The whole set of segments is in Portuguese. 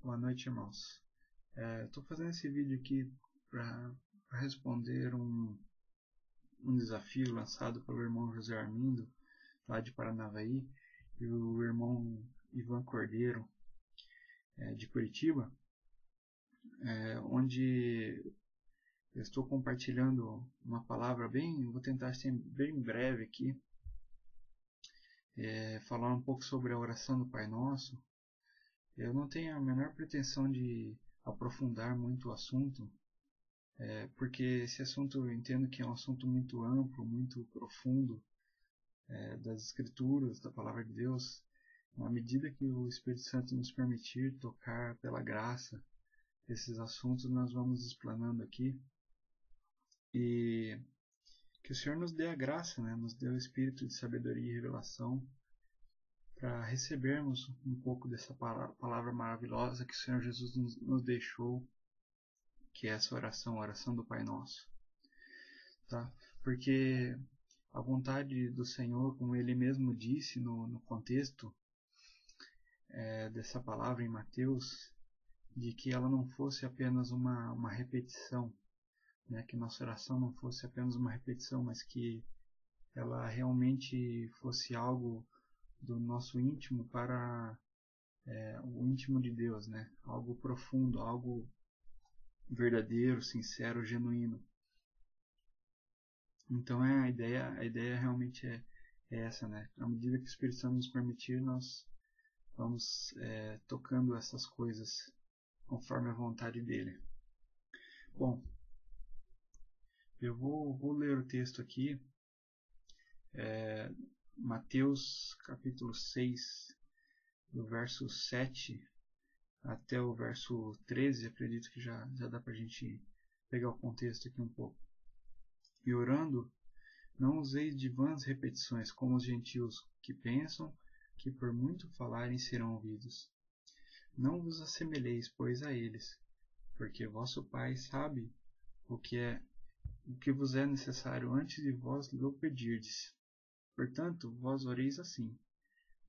Boa noite, irmãos. Estou fazendo esse vídeo aqui para responder um desafio lançado pelo irmão José Armindo, lá de Paranavaí, e o irmão Ivan Cordeiro, de Curitiba, onde eu estou compartilhando uma palavra vou tentar ser bem breve aqui, falar um pouco sobre a oração do Pai Nosso. Eu não tenho a menor pretensão de aprofundar muito o assunto, porque esse assunto eu entendo que é um assunto muito amplo, muito profundo, das Escrituras, da Palavra de Deus. Na medida que o Espírito Santo nos permitir tocar pela graça esses assuntos, nós vamos explanando aqui. E que o Senhor nos dê a graça, né? Nos dê o espírito de sabedoria e revelação para recebermos um pouco dessa palavra maravilhosa que o Senhor Jesus nos deixou, que é essa oração, a oração do Pai Nosso. Tá? Porque a vontade do Senhor, como Ele mesmo disse no contexto dessa palavra em Mateus, de que ela não fosse apenas uma repetição, né? Que nossa oração não fosse apenas uma repetição, mas que ela realmente fosse algo do nosso íntimo para o íntimo de Deus, né? Algo profundo, algo verdadeiro, sincero, genuíno. Então a ideia realmente é essa, né? À medida que o Espírito Santo nos permitir, nós vamos tocando essas coisas conforme a vontade dele. Bom, eu vou ler o texto aqui, Mateus capítulo 6, do verso 7 até o verso 13, acredito que já dá para a gente pegar o contexto aqui um pouco. E orando, não useis de vãs repetições, como os gentios que pensam que por muito falarem serão ouvidos. Não vos assemelheis, pois, a eles, porque vosso Pai sabe o que vos é necessário antes de vós lhe pedirdes. Portanto, vós oreis assim: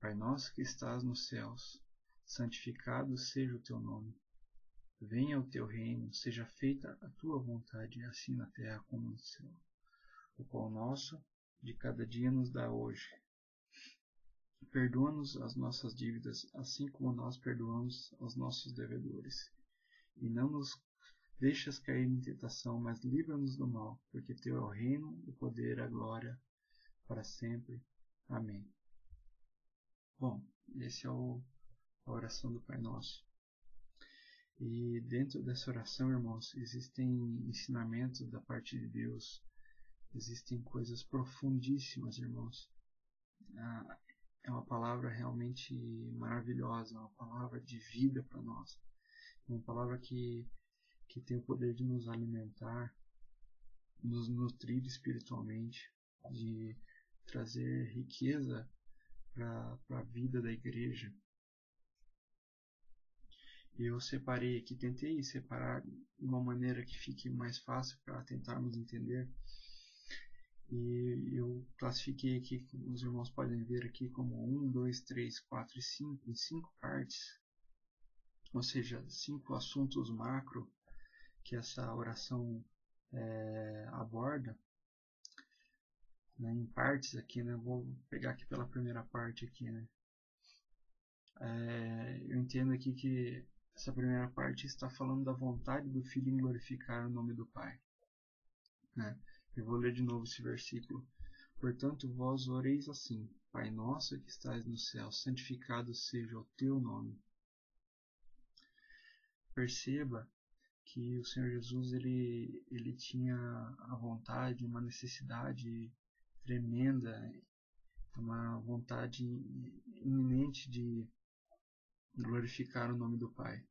Pai nosso que estás nos céus, santificado seja o teu nome. Venha o teu reino, seja feita a tua vontade, assim na terra como no céu. O pão nosso de cada dia nos dá hoje. Perdoa-nos as nossas dívidas, assim como nós perdoamos aos nossos devedores. E não nos deixas cair em tentação, mas livra-nos do mal, porque teu é o reino, o poder e a glória para sempre. Amém. Bom, esse é a oração do Pai Nosso. E dentro dessa oração, irmãos, existem ensinamentos da parte de Deus, existem coisas profundíssimas, irmãos. É uma palavra realmente maravilhosa, uma palavra de vida para nós, uma palavra que tem o poder de nos alimentar, nos nutrir espiritualmente, de trazer riqueza para a vida da igreja. E eu separei aqui, tentei separar de uma maneira que fique mais fácil para tentarmos entender. E eu classifiquei aqui, como os irmãos podem ver aqui, como 1, 2, 3, 4 e 5, em 5 partes. Ou seja, 5 assuntos macro que essa oração aborda, né, em partes aqui, né? Vou pegar aqui pela primeira parte aqui, né? Eu entendo aqui que essa primeira parte está falando da vontade do Filho em glorificar o nome do Pai, né? Eu vou ler de novo esse versículo. Portanto, vós oreis assim: Pai nosso que estais no céu, santificado seja o teu nome. Perceba que o Senhor Jesus ele tinha a vontade, uma necessidade tremenda, uma vontade iminente de glorificar o nome do Pai.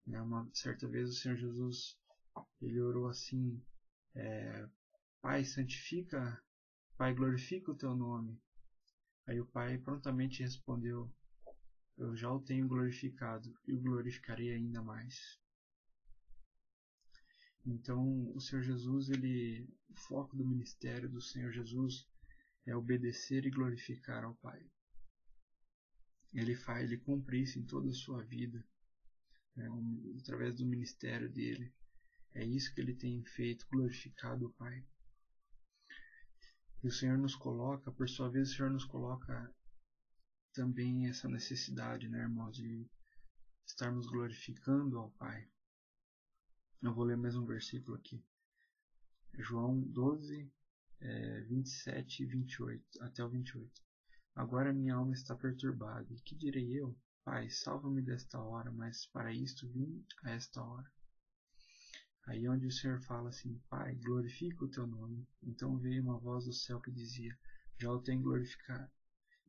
Uma certa vez o Senhor Jesus ele orou assim: Pai, santifica, Pai, glorifica o teu nome. Aí o Pai prontamente respondeu: Eu já o tenho glorificado e o glorificarei ainda mais. Então, o Senhor Jesus, o foco do ministério do Senhor Jesus é obedecer e glorificar ao Pai. Ele cumpre isso em toda a sua vida. através do ministério dele. É isso que ele tem feito, glorificado o Pai. E o Senhor nos coloca, por sua vez, o Senhor nos coloca também essa necessidade, né, irmãos, de estarmos glorificando ao Pai. Eu vou ler mais um versículo aqui. João 12, 27 e 28, até o 28. Agora minha alma está perturbada. E que direi eu? Pai, salva-me desta hora, mas para isto vim a esta hora. Aí onde o Senhor fala assim, Pai, glorifica o teu nome. Então veio uma voz do céu que dizia, já o tenho glorificado,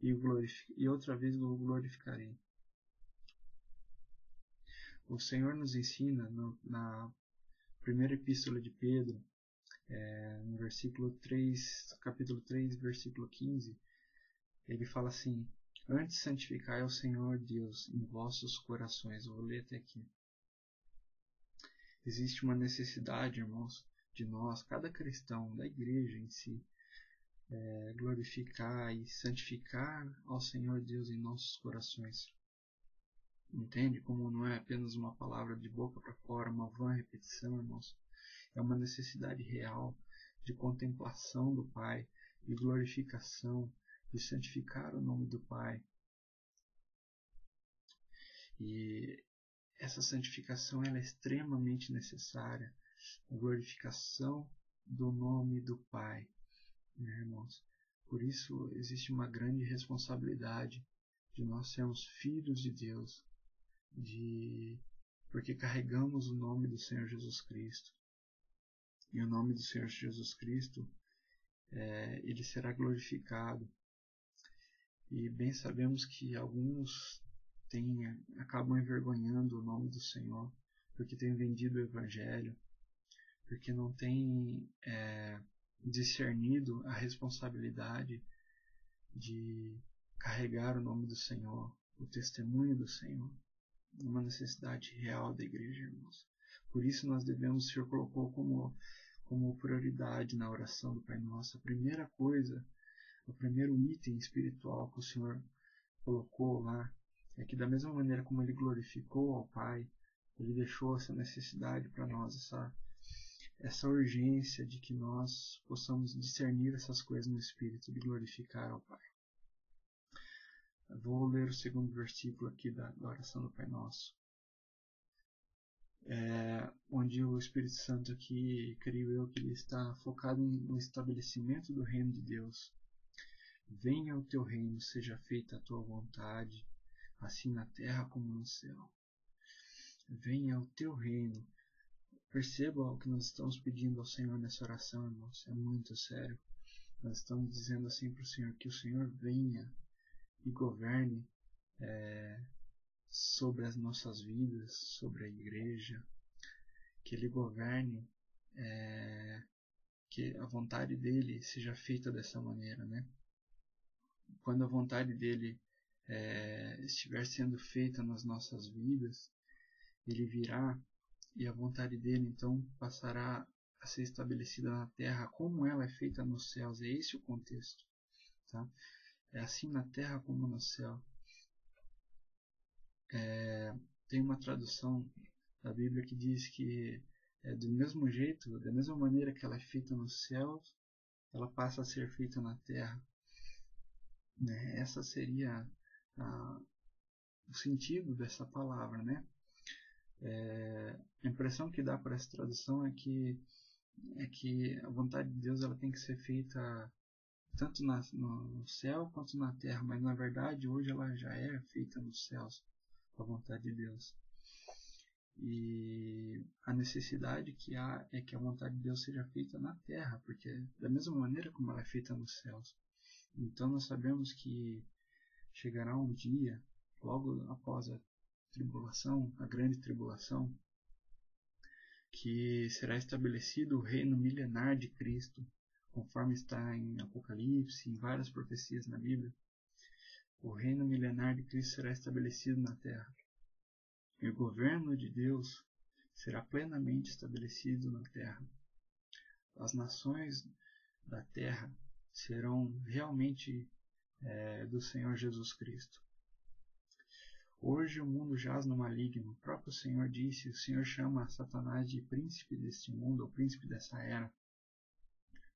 e outra vez o glorificarei. O Senhor nos ensina na primeira epístola de Pedro, no versículo 3, capítulo 3, versículo 15, ele fala assim, antes santificai ao Senhor Deus em vossos corações. Eu vou ler até aqui. Existe uma necessidade, irmãos, de nós, cada cristão, da igreja em si, glorificar e santificar ao Senhor Deus em nossos corações. Entende? Como não é apenas uma palavra de boca para fora, uma vã repetição, irmãos. É uma necessidade real de contemplação do Pai, de glorificação, de santificar o nome do Pai. E essa santificação ela é extremamente necessária, a glorificação do nome do Pai, né, irmãos? Por isso existe uma grande responsabilidade de nós sermos filhos de Deus, porque carregamos o nome do Senhor Jesus Cristo. E o nome do Senhor Jesus Cristo, ele será glorificado. E bem sabemos que alguns acabam envergonhando o nome do Senhor, porque têm vendido o Evangelho, porque não têm discernido a responsabilidade de carregar o nome do Senhor, o testemunho do Senhor. Uma necessidade real da igreja, irmãos. Por isso o Senhor colocou como prioridade na oração do Pai Nosso. A primeira coisa, o primeiro item espiritual que o Senhor colocou lá, é que da mesma maneira como Ele glorificou ao Pai, Ele deixou essa necessidade para nós, essa urgência de que nós possamos discernir essas coisas no Espírito, de glorificar ao Pai. Eu vou ler o segundo versículo aqui da oração do Pai Nosso. Onde o Espírito Santo aqui, creio eu, que ele está focado no estabelecimento do reino de Deus. Venha o teu reino, seja feita a tua vontade, assim na terra como no céu. Venha o teu reino. Perceba o que nós estamos pedindo ao Senhor nessa oração, irmãos. É muito sério. Nós estamos dizendo assim para o Senhor, que o Senhor venha e governe sobre as nossas vidas, sobre a igreja, que Ele governe, que a vontade dEle seja feita dessa maneira, né? Quando a vontade dEle estiver sendo feita nas nossas vidas, Ele virá e a vontade dEle então passará a ser estabelecida na terra como ela é feita nos céus. É esse o contexto, tá? É assim na terra como no céu. Tem uma tradução da Bíblia que diz que do mesmo jeito, da mesma maneira que ela é feita nos céus, ela passa a ser feita na terra. Né? Essa seria o sentido dessa palavra, né? A impressão que dá para essa tradução é que a vontade de Deus ela tem que ser feita tanto no céu quanto na terra, mas na verdade hoje ela já é feita nos céus, a vontade de Deus. E a necessidade que há é que a vontade de Deus seja feita na terra, porque da mesma maneira como ela é feita nos céus. Então nós sabemos que chegará um dia, logo após a tribulação, a grande tribulação, que será estabelecido o reino milenar de Cristo, conforme está em Apocalipse, em várias profecias na Bíblia. O reino milenar de Cristo será estabelecido na terra. E o governo de Deus será plenamente estabelecido na terra. As nações da terra serão realmente do Senhor Jesus Cristo. Hoje o mundo jaz no maligno. O próprio Senhor disse, o Senhor chama Satanás de príncipe deste mundo, ou príncipe dessa era.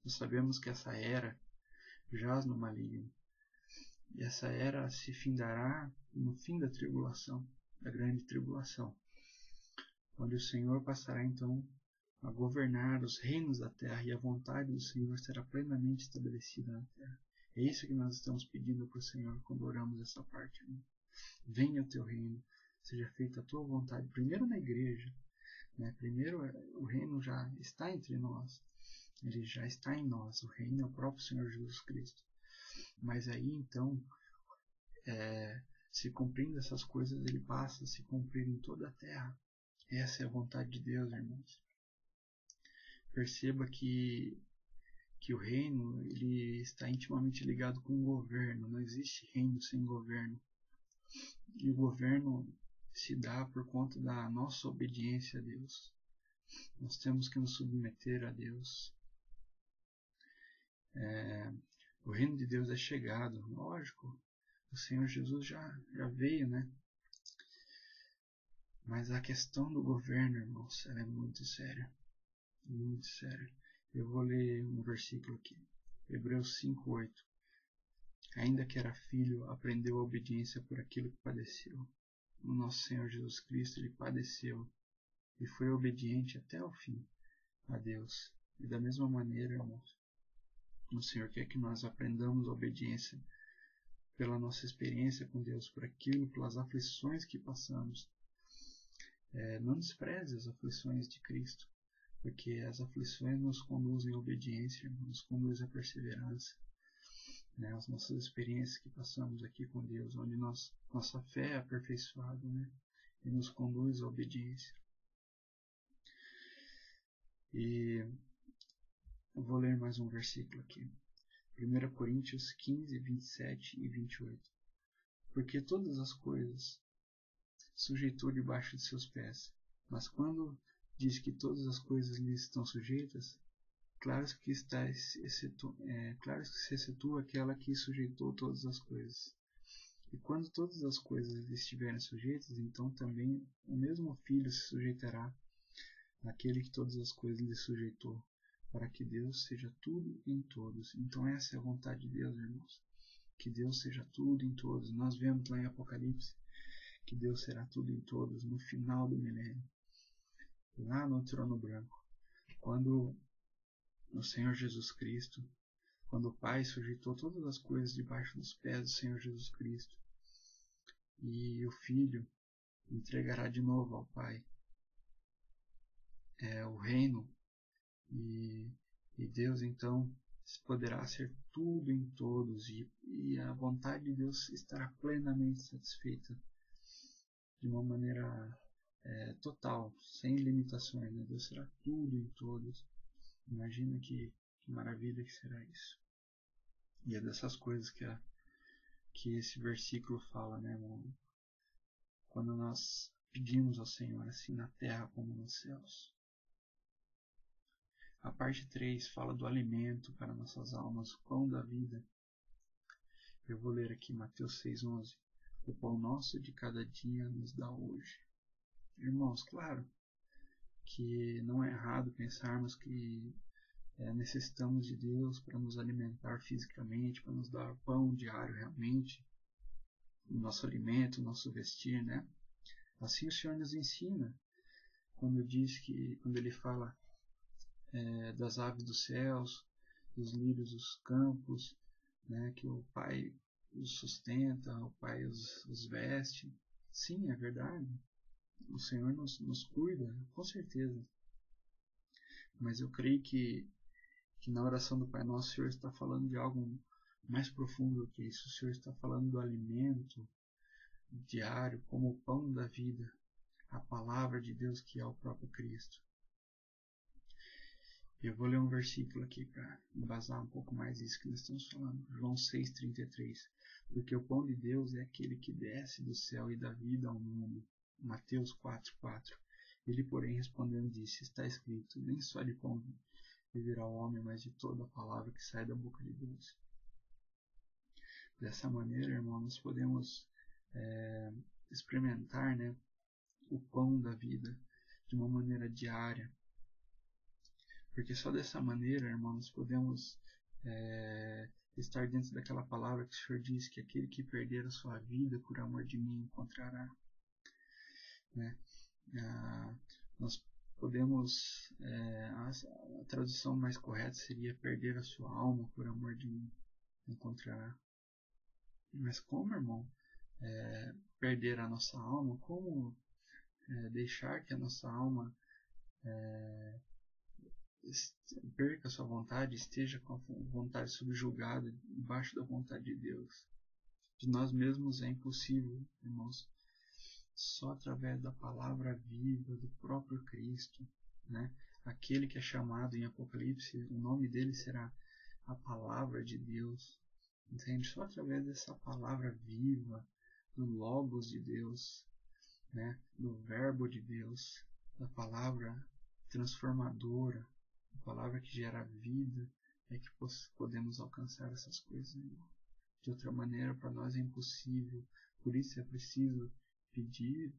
Nós sabemos que essa era jaz no maligno. E essa era se findará no fim da tribulação, da grande tribulação, onde o Senhor passará então a governar os reinos da terra e a vontade do Senhor será plenamente estabelecida na terra. É isso que nós estamos pedindo para o Senhor quando oramos essa parte. Né? Venha o teu reino, seja feita a tua vontade, primeiro na igreja, né? Primeiro o reino já está entre nós, ele já está em nós, o reino é o próprio Senhor Jesus Cristo. Mas aí então, se cumprindo essas coisas, ele passa a se cumprir em toda a terra. Essa é a vontade de Deus, irmãos. Perceba que o reino ele está intimamente ligado com o governo. Não existe reino sem governo. E o governo se dá por conta da nossa obediência a Deus. Nós temos que nos submeter a Deus. O reino de Deus é chegado, lógico. O Senhor Jesus já veio, né? Mas a questão do governo, irmãos, ela é muito séria. Muito séria. Eu vou ler um versículo aqui. Hebreus 5:8. Ainda que era filho, aprendeu a obediência por aquilo que padeceu. O nosso Senhor Jesus Cristo, ele padeceu e foi obediente até o fim a Deus. E da mesma maneira, irmãos, o Senhor quer que nós aprendamos a obediência pela nossa experiência com Deus, por aquilo, pelas aflições que passamos. Não despreze as aflições de Cristo, porque as aflições nos conduzem à obediência, nos conduzem à perseverança. Né? As nossas experiências que passamos aqui com Deus, onde nossa fé é aperfeiçoada, né? E nos conduz à obediência. E eu vou ler mais um versículo aqui. 1 Coríntios 15, 27 e 28. Porque todas as coisas sujeitou debaixo de seus pés. Mas quando diz que todas as coisas lhe estão sujeitas, claro que se excetua aquela que sujeitou todas as coisas. E quando todas as coisas lhe estiverem sujeitas, então também o mesmo Filho se sujeitará àquele que todas as coisas lhe sujeitou, para que Deus seja tudo em todos. Então essa é a vontade de Deus, irmãos. Que Deus seja tudo em todos. Nós vemos lá em Apocalipse que Deus será tudo em todos no final do milênio. Lá no trono branco. Quando o Senhor Jesus Cristo, quando o Pai sujeitou todas as coisas debaixo dos pés do Senhor Jesus Cristo, e o Filho entregará de novo ao Pai o reino, e Deus então poderá ser tudo em todos, e a vontade de Deus estará plenamente satisfeita de uma maneira total, sem limitações, né? Deus será tudo em todos. Imagina que maravilha que será isso. E é dessas coisas que esse versículo fala, né, irmão? Quando nós pedimos ao Senhor, assim na terra como nos céus. A parte 3 fala do alimento para nossas almas, o pão da vida. Eu vou ler aqui Mateus 6:11. O pão nosso de cada dia nos dá hoje. Irmãos, claro que não é errado pensarmos que necessitamos de Deus para nos alimentar fisicamente, para nos dar pão diário realmente, o nosso alimento, o nosso vestir, né? Assim o Senhor nos ensina quando ele fala das aves dos céus, dos lírios dos campos, né? Que o Pai os sustenta, o Pai os veste. Sim, é verdade. O Senhor nos cuida, com certeza. Mas eu creio que na oração do Pai Nosso o Senhor está falando de algo mais profundo que isso. O Senhor está falando do alimento diário, como o pão da vida, a palavra de Deus que é o próprio Cristo. Eu vou ler um versículo aqui para embasar um pouco mais isso que nós estamos falando. João 6,33. Porque o pão de Deus é aquele que desce do céu e dá vida ao mundo. Mateus 4:4. Ele, porém, respondendo, disse: Está escrito, nem só de pão viverá o homem, mas de toda a palavra que sai da boca de Deus. Dessa maneira, irmãos, nós podemos experimentar, né, o pão da vida de uma maneira diária. Porque só dessa maneira, irmãos, podemos estar dentro daquela palavra que o Senhor diz que aquele que perder a sua vida por amor de mim encontrará. Né? Nós podemos, a tradução mais correta seria perder a sua alma por amor de mim encontrará. Mas como, irmão, perder a nossa alma? Como deixar que a nossa alma perca a sua vontade, esteja com a vontade subjugada debaixo da vontade de Deus? De nós mesmos é impossível, irmãos. Só através da palavra viva do próprio Cristo, né? Aquele que é chamado em Apocalipse, o nome dele será a palavra de Deus, entende? Só através dessa palavra viva, do Logos de Deus, né? Do Verbo de Deus, da palavra transformadora, a palavra que gera vida, é que podemos alcançar essas coisas, irmão. De outra maneira, para nós é impossível. Por isso é preciso pedir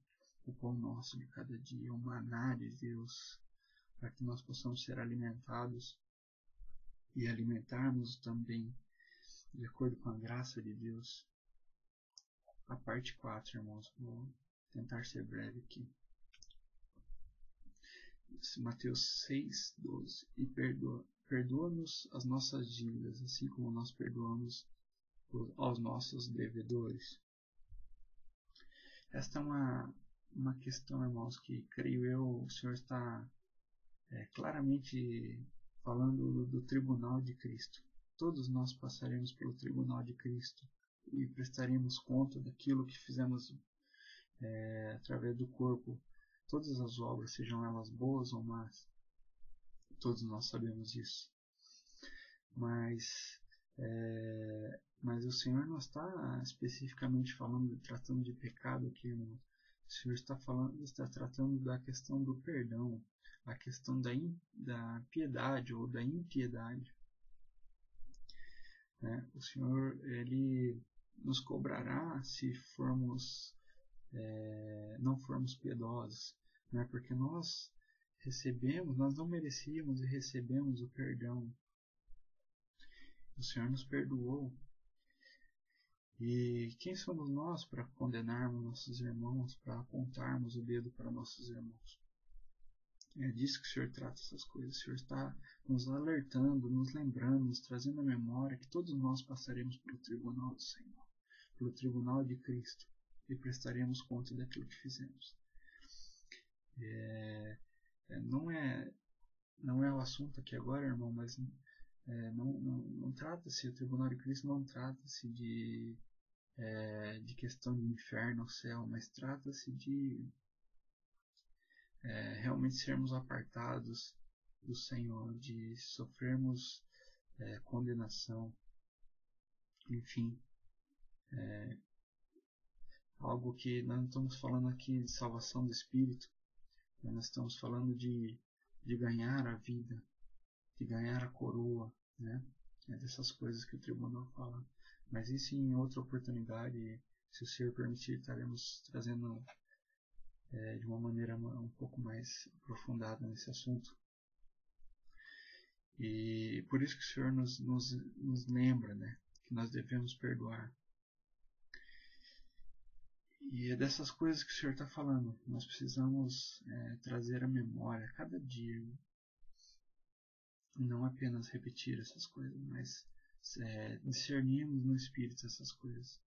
o pão nosso de cada dia, o maná de Deus, para que nós possamos ser alimentados e alimentarmos também, de acordo com a graça de Deus. A parte 4, irmãos, vou tentar ser breve aqui. Mateus 6:12. E perdoa-nos as nossas dívidas, assim como nós perdoamos aos nossos devedores. Esta é uma questão, irmãos, que creio eu o Senhor está claramente falando do tribunal de Cristo. Todos nós passaremos pelo tribunal de Cristo e prestaremos conta daquilo que fizemos através do corpo. Todas as obras, sejam elas boas ou más, todos nós sabemos isso. Mas o Senhor não está especificamente tratando de pecado aqui, irmão. O Senhor está tratando da questão do perdão, a questão da piedade ou da impiedade. Né? O Senhor, Ele nos cobrará se não formos piedosos, né? Porque nós não merecíamos e recebemos o perdão. O Senhor nos perdoou. E quem somos nós para condenarmos nossos irmãos, para apontarmos o dedo para nossos irmãos? É disso que o Senhor trata essas coisas. O Senhor está nos alertando, nos lembrando, nos trazendo à memória que todos nós passaremos pelo tribunal do Senhor, pelo tribunal de Cristo, e prestaremos conta daquilo que fizemos. Não é o assunto aqui agora, irmão, mas não trata-se, o tribunal de Cristo não trata-se de questão de inferno ou céu, mas trata-se de realmente sermos apartados do Senhor, de sofrermos condenação, enfim, algo que nós não estamos falando aqui de salvação do espírito, mas nós estamos falando de ganhar a vida, de ganhar a coroa, né? É dessas coisas que o tribunal fala. Mas isso em outra oportunidade, se o Senhor permitir, estaremos trazendo de uma maneira um pouco mais aprofundada nesse assunto. E por isso que o Senhor nos lembra, né, que nós devemos perdoar. E é dessas coisas que o Senhor está falando. Nós precisamos trazer a memória a cada dia. Não apenas repetir essas coisas, mas discernirmos no Espírito essas coisas.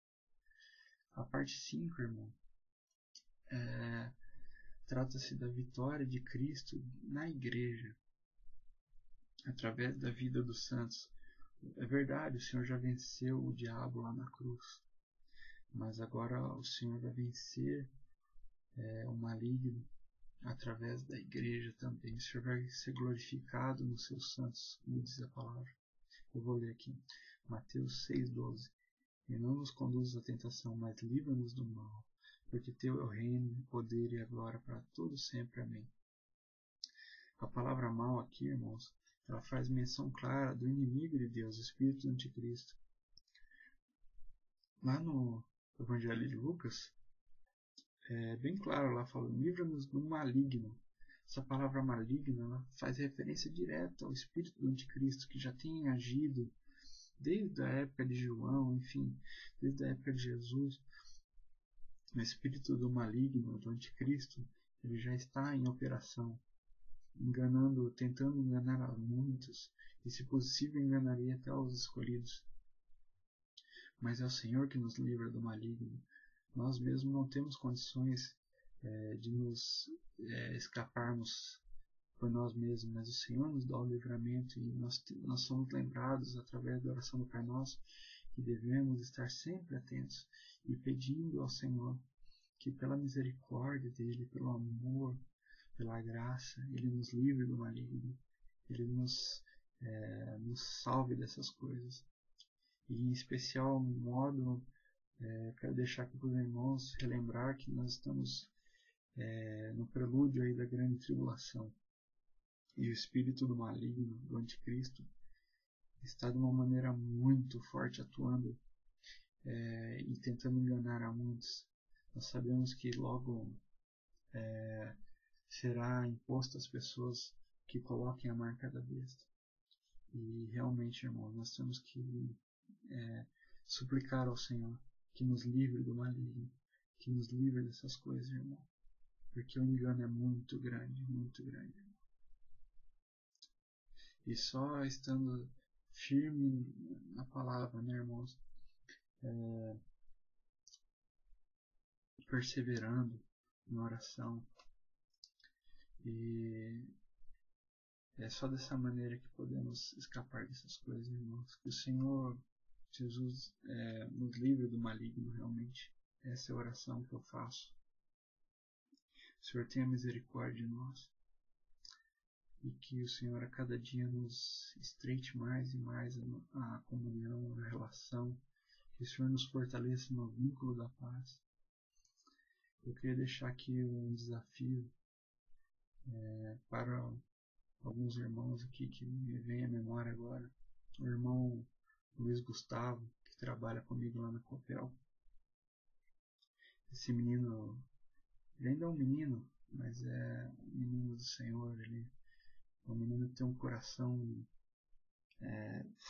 A parte 5, irmão, trata-se da vitória de Cristo na igreja, através da vida dos santos. É verdade, o Senhor já venceu o diabo lá na cruz, mas agora o Senhor vai vencer o maligno através da igreja também. O Senhor vai ser glorificado nos seus santos, como diz a palavra. Eu vou ler aqui, Mateus 6:12. E não nos conduzas à tentação, mas livra-nos do mal, porque teu é o reino, o poder e a glória para todos sempre. Amém. A palavra mal aqui, irmãos, ela faz menção clara do inimigo de Deus, o espírito do anticristo. Lá no Evangelho de Lucas, é bem claro lá, falando, livra-nos do maligno. Essa palavra maligno, ela faz referência direta ao espírito do anticristo, que já tem agido desde a época de João, enfim, desde a época de Jesus. O espírito do maligno, do anticristo, ele já está em operação, enganando, tentando enganar a muitos, e se possível enganaria até os escolhidos. Mas é o Senhor que nos livra do maligno. Nós mesmos não temos condições de nos escaparmos por nós mesmos, mas o Senhor nos dá o livramento, e nós somos lembrados através da oração do Pai Nosso que devemos estar sempre atentos e pedindo ao Senhor que pela misericórdia dele, pelo amor, pela graça, ele nos livre do maligno, ele nos salve dessas coisas. E em especial modo, quero deixar aqui para os irmãos relembrar que nós estamos no prelúdio aí da grande tribulação, e o espírito do maligno, do anticristo, está de uma maneira muito forte atuando e tentando enganar a muitos. Nós sabemos que logo será imposto às pessoas que coloquem a marca da besta. E realmente, irmão, nós temos que suplicar ao Senhor que nos livre do maligno, que nos livre dessas coisas, irmão, porque o engano é muito grande, irmão. E só estando firme na palavra, né, irmãos, perseverando na oração, e é só dessa maneira que podemos escapar dessas coisas, irmãos. Que o Senhor Jesus nos livre do maligno, realmente. Essa é a oração que eu faço. O Senhor tenha misericórdia de nós, e que o Senhor a cada dia nos estreite mais e mais a comunhão, a relação, que o Senhor nos fortaleça no vínculo da paz. Eu queria deixar aqui um desafio para alguns irmãos aqui que me vem à memória agora. O irmão Luiz Gustavo, que trabalha comigo lá na Copel. Esse menino, ele ainda é um menino, mas é um menino do Senhor. Ele é um menino que tem um coração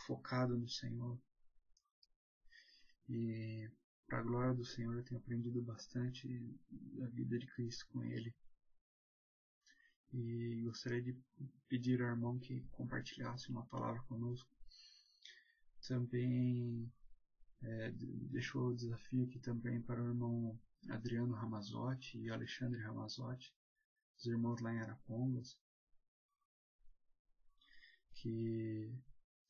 focado no Senhor. E para a glória do Senhor, eu tenho aprendido bastante da vida de Cristo com ele. E gostaria de pedir ao irmão que compartilhasse uma palavra conosco. Também deixou o desafio aqui também para o irmão Adriano Ramazotti e Alexandre Ramazotti, os irmãos lá em Arapongas, que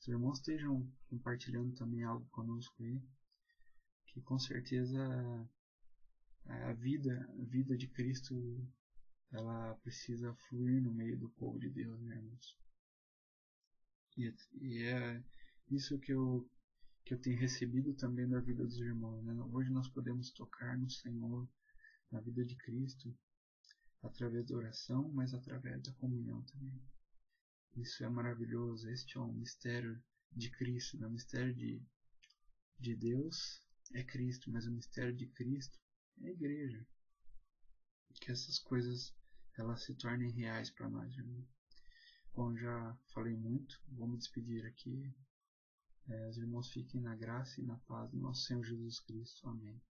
os irmãos estejam compartilhando também algo conosco aí, que com certeza a vida de Cristo, ela precisa fluir no meio do povo de Deus, né, irmãos? E é isso que eu tenho recebido também da vida dos irmãos, né? Hoje nós podemos tocar no Senhor, na vida de Cristo, através da oração, mas através da comunhão também. Isso é maravilhoso. Este é um mistério de Cristo, né? O mistério de Deus é Cristo, mas o mistério de Cristo é a igreja. Que essas coisas elas se tornem reais para nós, irmão. Bom, já falei muito, vou me despedir aqui. Os irmãos fiquem na graça e na paz do nosso Senhor Jesus Cristo. Amém.